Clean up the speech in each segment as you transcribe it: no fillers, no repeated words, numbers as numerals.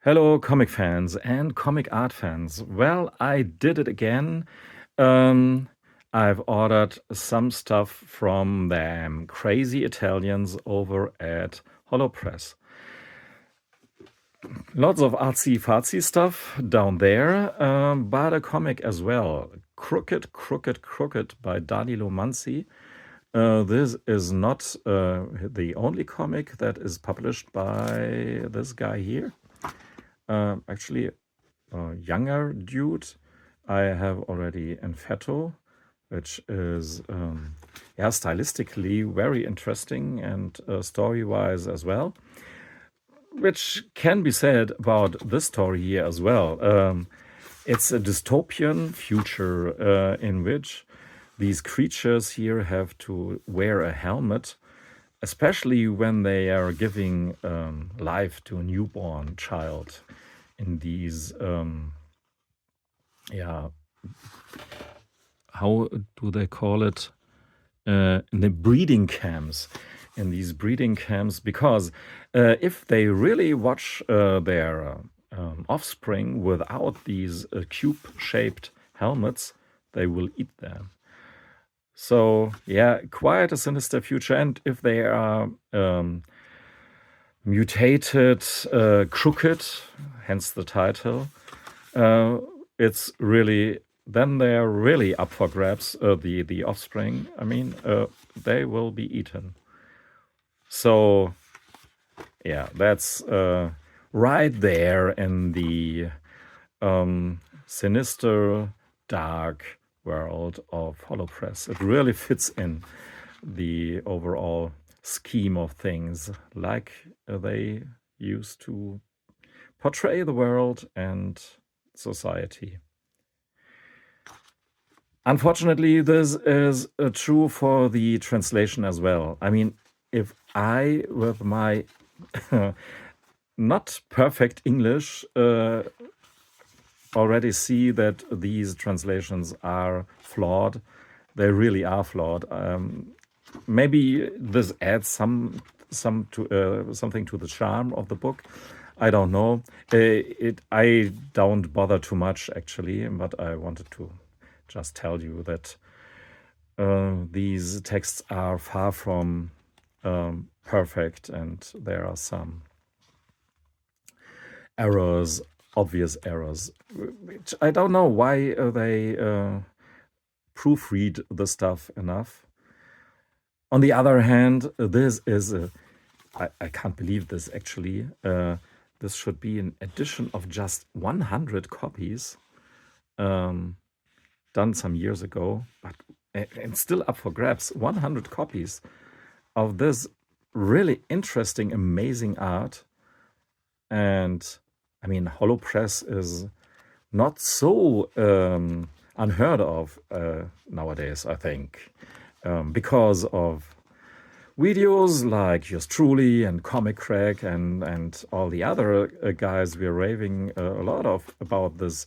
Hello, comic fans and comic art fans. Well, I did it again. Um, I've ordered some stuff from them crazy Italians over at HoloPress. Lots of artsy fartsy stuff down there, but a comic as well. Crooked, Crooked, Crooked by Danilo Manzi. This is not the only comic that is published by this guy here. Actually, a younger dude. I have already Enfeto, which is stylistically very interesting and story-wise as well. Which can be said about this story here as well. It's a dystopian future in which these creatures here have to wear a helmet, especially when they are giving life to a newborn child in these, how do they call it? In the breeding camps. In these breeding camps, because if they really watch their offspring without these cube-shaped helmets, they will eat them. So yeah, quite a sinister future. And if they are mutated, crooked, hence the title, it's really, then they're really up for grabs, the offspring. I mean, they will be eaten. So yeah, that's right there in the sinister, dark world of HoloPress. It really fits in the overall scheme of things, like they used to portray the world and society. Unfortunately, this is true for the translation as well. I mean, if I, with my not perfect English, already see that these translations are flawed, they really are flawed. Maybe this adds something to the charm of the book. I don't know. I don't bother too much actually, but I wanted to just tell you that these texts are far from perfect, and there are some errors, obvious errors, which I don't know why they proofread the stuff enough. On the other hand, this is I can't believe this actually. This should be an edition of just 100 copies, done some years ago, but and still up for grabs. 100 copies of this really interesting, amazing art. And I mean, HoloPress is not so unheard of nowadays, I think, because of videos like yours truly and Comic Crack and all the other guys we're raving a lot of about this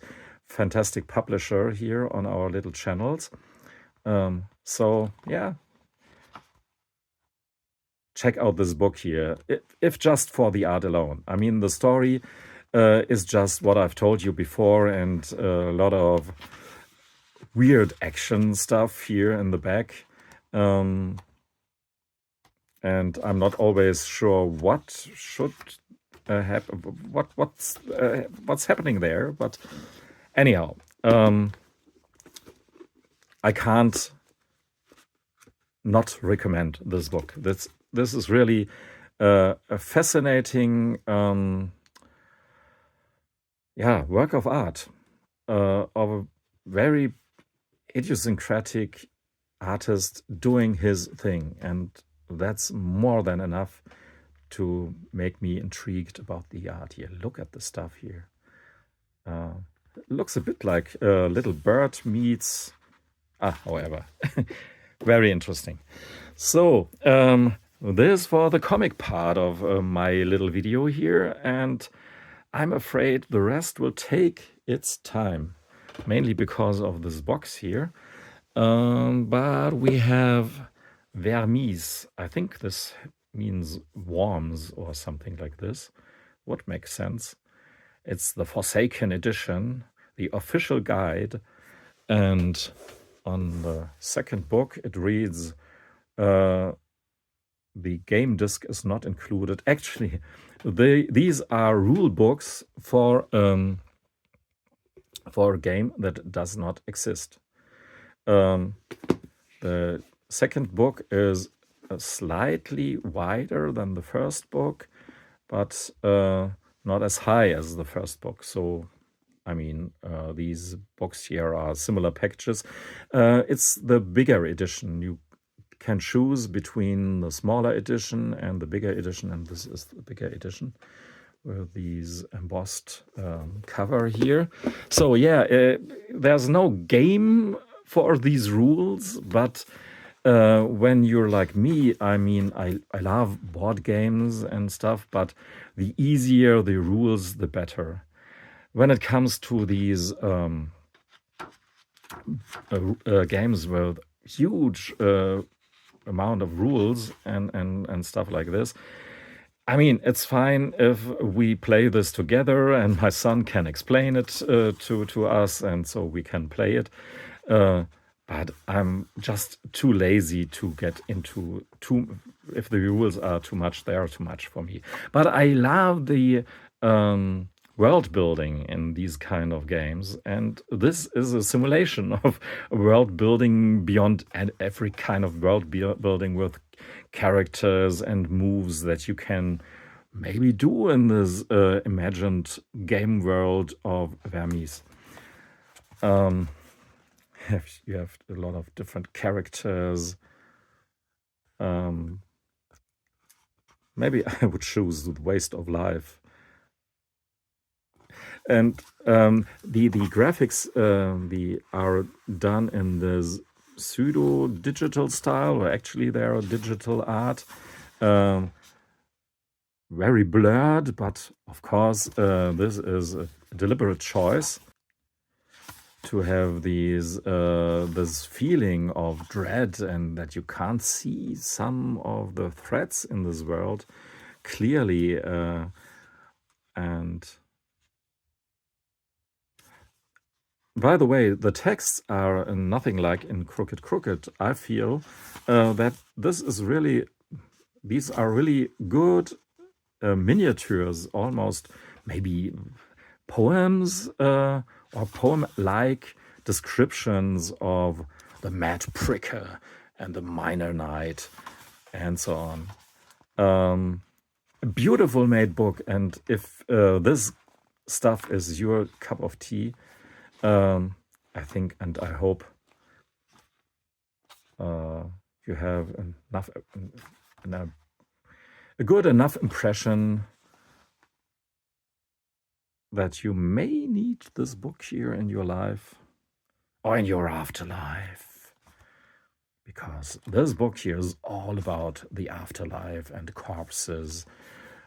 fantastic publisher here on our little channels. So yeah, check out this book here, if just for the art alone. I mean, the story is just what I've told you before, and a lot of weird action stuff here in the back. And I'm not always sure what should happen, what's happening there. But anyhow, I can't not recommend this book. This is really a fascinating work of art of a very idiosyncratic artist doing his thing, and that's more than enough to make me intrigued about the art here. Look at the stuff here. Looks a bit like a little bird meets... however, very interesting. So, this for the comic part of my little video here, and I'm afraid the rest will take its time, mainly because of this box here. But we have vermis. I think this means worms or something like this. Would make sense. It's the Forsaken edition, the official guide. And on the second book, it reads, the game disc is not included. Actually, these are rule books for a game that does not exist. The second book is slightly wider than the first book, but not as high as the first book. So, I mean, these books here are similar packages. It's the bigger edition. You can choose between the smaller edition and the bigger edition, and this is the bigger edition with these embossed cover here. So yeah, there's no game for these rules, but when you're like me, I mean, I love board games and stuff, but the easier the rules, the better. When it comes to these games with huge amount of rules and stuff like this, I mean, it's fine if we play this together and my son can explain it to us, and so we can play it. But I'm just too lazy to get into if the rules are too much, they are too much for me. But I love the world building in these kind of games, and this is a simulation of world building beyond every kind of world building with characters and moves that you can maybe do in this imagined game world of Vermis. You have a lot of different characters. Maybe I would choose the Waste of Life. And the graphics are done in this pseudo-digital style, or actually they are digital art. Very blurred, but of course this is a deliberate choice to have this feeling of dread and that you can't see some of the threats in this world clearly. And by the way, the texts are nothing like in Crooked. I feel that these are really good miniatures, almost maybe poems or poem-like descriptions of the mad pricker and the minor knight and so on. A beautiful made book, and if this stuff is your cup of tea, I think and I hope you have a good enough impression that you may need this book here in your life or in your afterlife, because this book here is all about the afterlife and corpses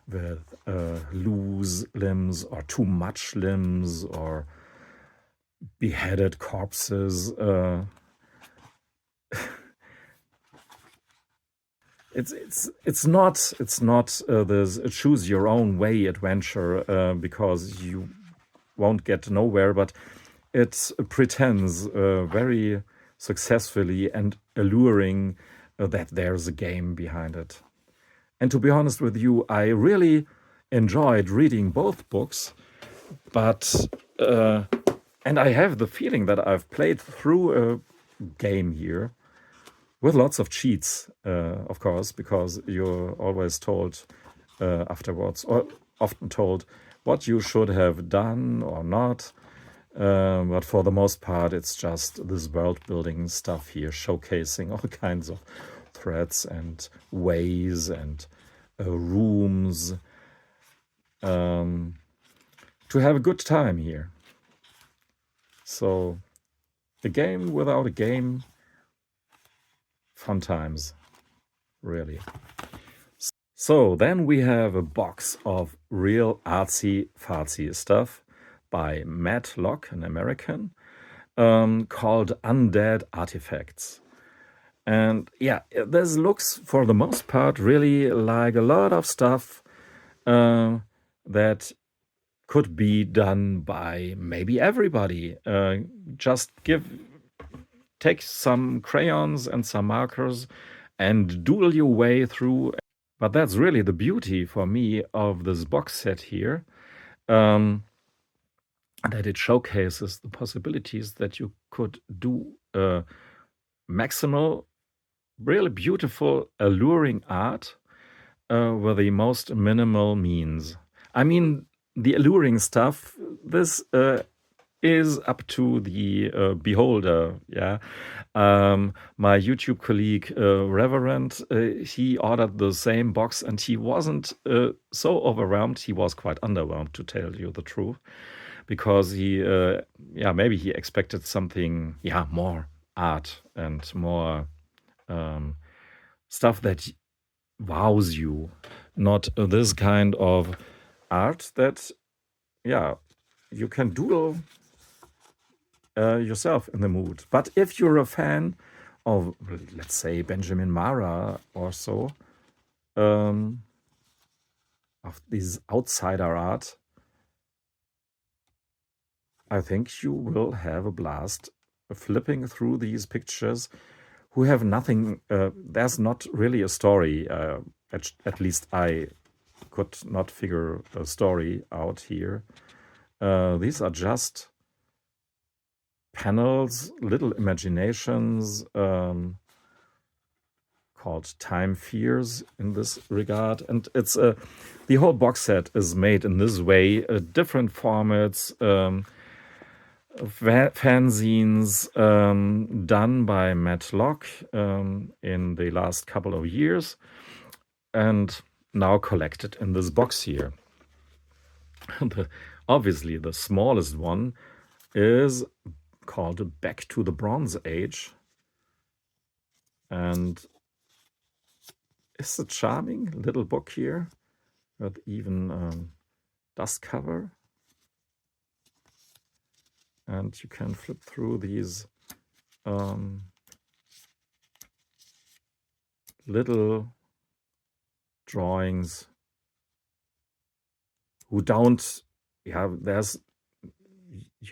with loose limbs or too much limbs or beheaded corpses. It's not this choose your own way adventure because you won't get nowhere, but it pretends very successfully and alluring that there's a game behind it. And to be honest with you, I really enjoyed reading both books, but and I have the feeling that I've played through a game here with lots of cheats, of course, because you're always told afterwards, or often told, what you should have done or not. But for the most part, it's just this world-building stuff here, showcasing all kinds of threats and ways and rooms to have a good time here. So, a game without a game, fun times, really. So then we have a box of real artsy fartsy stuff by Matt Locke, an American, called Undead Artifacts. And yeah, this looks for the most part really like a lot of stuff that could be done by maybe everybody. Just take some crayons and some markers and doodle your way through. But that's really the beauty for me of this box set here, that it showcases the possibilities that you could do maximal, really beautiful, alluring art with the most minimal means. I mean, the alluring stuff, this is up to the beholder. Yeah, my YouTube colleague Reverend, he ordered the same box and he wasn't so overwhelmed. He was quite underwhelmed, to tell you the truth, because he, maybe he expected something, more art and more stuff that wows you, not this kind of art that, you can doodle yourself in the mood. But if you're a fan of, let's say, Benjamin Mara or so, of this outsider art, I think you will have a blast flipping through these pictures who have nothing, there's not really a story. At least I could not figure a story out here. These are just panels, little imaginations, called time fears in this regard. And it's the whole box set is made in this way, different formats, fanzines done by Matt Locke in the last couple of years, and now collected in this box here. Obviously, the smallest one is called Back to the Bronze Age, and it's a charming little book here with even dust cover. And you can flip through these little drawings who don't, you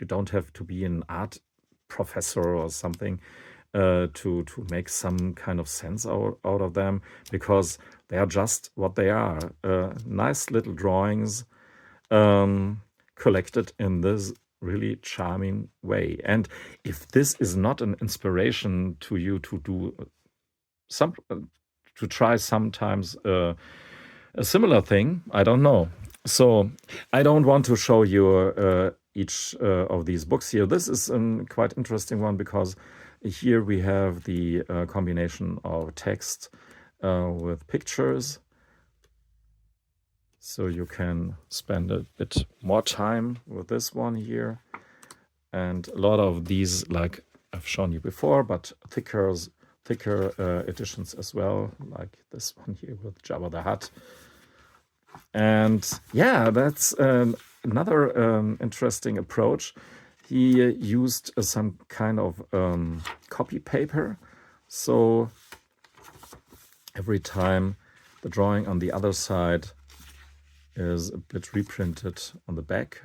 don't have to be an art professor or something to make some kind of sense out of them, because they are just what they are. Nice little drawings collected in this really charming way. And if this is not an inspiration to you to do to try sometimes a similar thing, I don't know. So I don't want to show you each of these books here. This is a quite interesting one, because here we have the combination of text with pictures. So you can spend a bit more time with this one here. And a lot of these, like I've shown you before, but thicker editions as well, like this one here with Jabba the Hutt. And that's another interesting approach. He used some kind of copy paper. So every time the drawing on the other side is a bit reprinted on the back.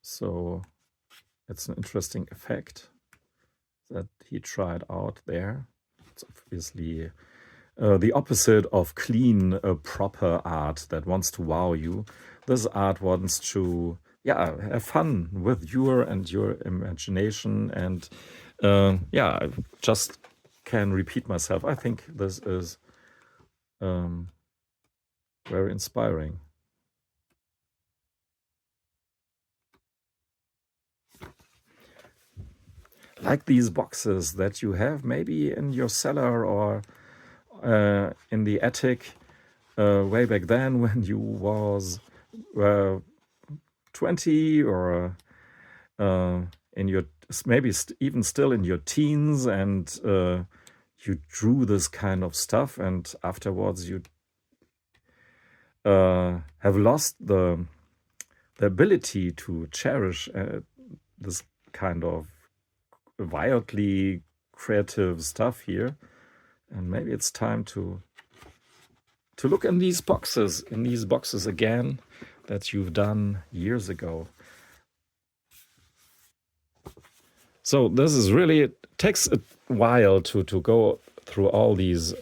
So it's an interesting effect that he tried out there. It's obviously the opposite of clean, proper art that wants to wow you. This art wants to, have fun with your imagination. And I just can repeat myself. I think this is very inspiring. Like these boxes that you have maybe in your cellar or in the attic way back then when you was 20 or in your maybe even still in your teens, and you drew this kind of stuff, and afterwards you have lost the ability to cherish this kind of wildly creative stuff here. And maybe it's time to look in these boxes again. that you've done years ago. So this is really, it takes a while to go through all these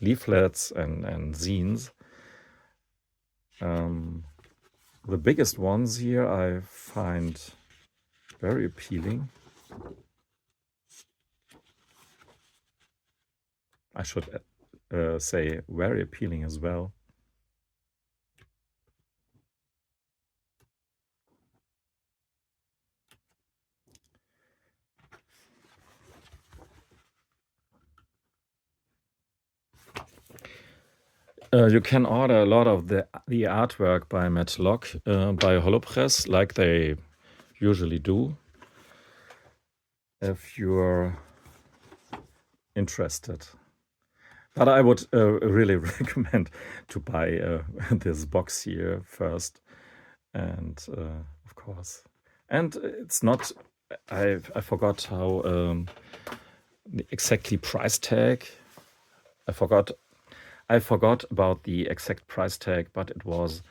leaflets and zines. The biggest ones here I find very appealing. I should say very appealing as well. You can order a lot of the artwork by Matt Locke by Holopress, like they usually do, if you're interested. But I would really recommend to buy this box here first, and of course, and it's not. I forgot how the exactly price tag. I forgot about the exact price tag, but it was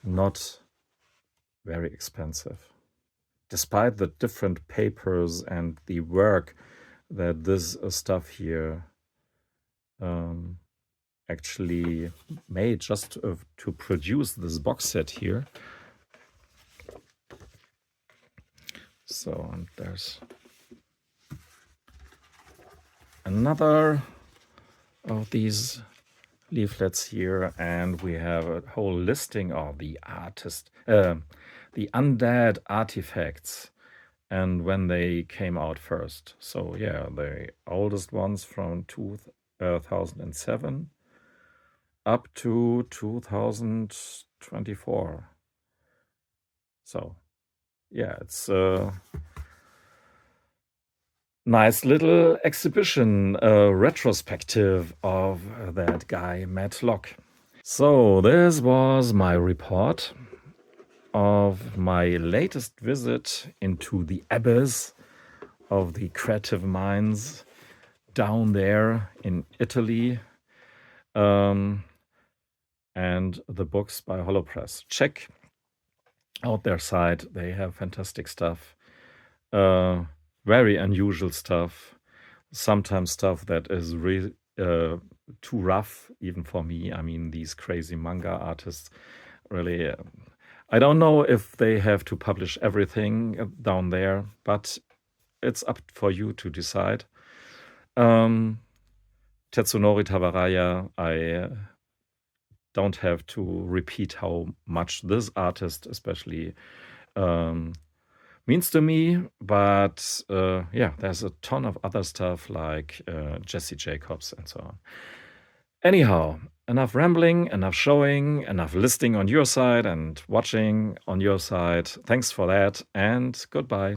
not very expensive. Despite the different papers and the work that this stuff here actually made just to produce this box set here. So, and there's another of these leaflets here, and we have a whole listing of the the undead artifacts and when they came out first. So yeah, the oldest ones from 2007 up to 2024. So yeah, it's a nice little exhibition, retrospective of that guy, Matt Locke. So this was my report of my latest visit into the abyss of the creative minds down there in Italy, and the books by Holopress. Check out their site. They have fantastic stuff, very unusual stuff, sometimes stuff that is really too rough even for me. I mean, these crazy manga artists really, I don't know if they have to publish everything down there, but it's up for you to decide. Tetsunori Tabaraya, I don't have to repeat how much this artist especially means to me, but yeah, there's a ton of other stuff like Jesse Jacobs and so on. Anyhow, enough rambling, enough showing, enough listing on your side and watching on your side. Thanks for that, and goodbye.